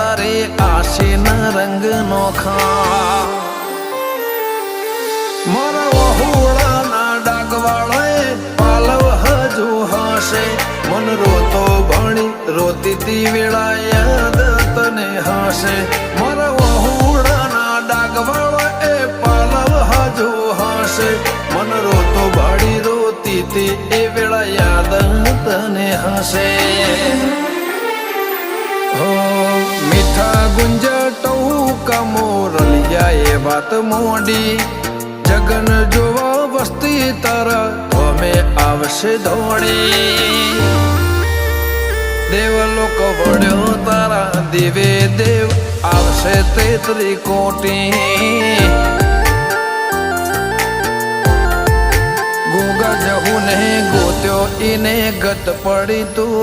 તારે આશીના રંગ નોખા મારા વહુડાના ડાગવાળાએ પાલવ હજુ હશે મન રોતો ભણી રોતી તી વેળા યાદ તને હશે મારા વહુડાના ડાગવાળાએ પાલવ હજુ હશે મન રોતો ભણી રોતી તી એ વેળા યાદ તને હશે મીઠા ગુંજટવું કમોરલિયા એ વાત મોડી જગન જોવા વસ્તી તારા અમે આવશે દોડી દેવલોક વળ્યો તારા દિવે દેવ આવશે તેત્રી કોટી ગોગા જહુ ને ગોત્યો ઈને ગત પડી તું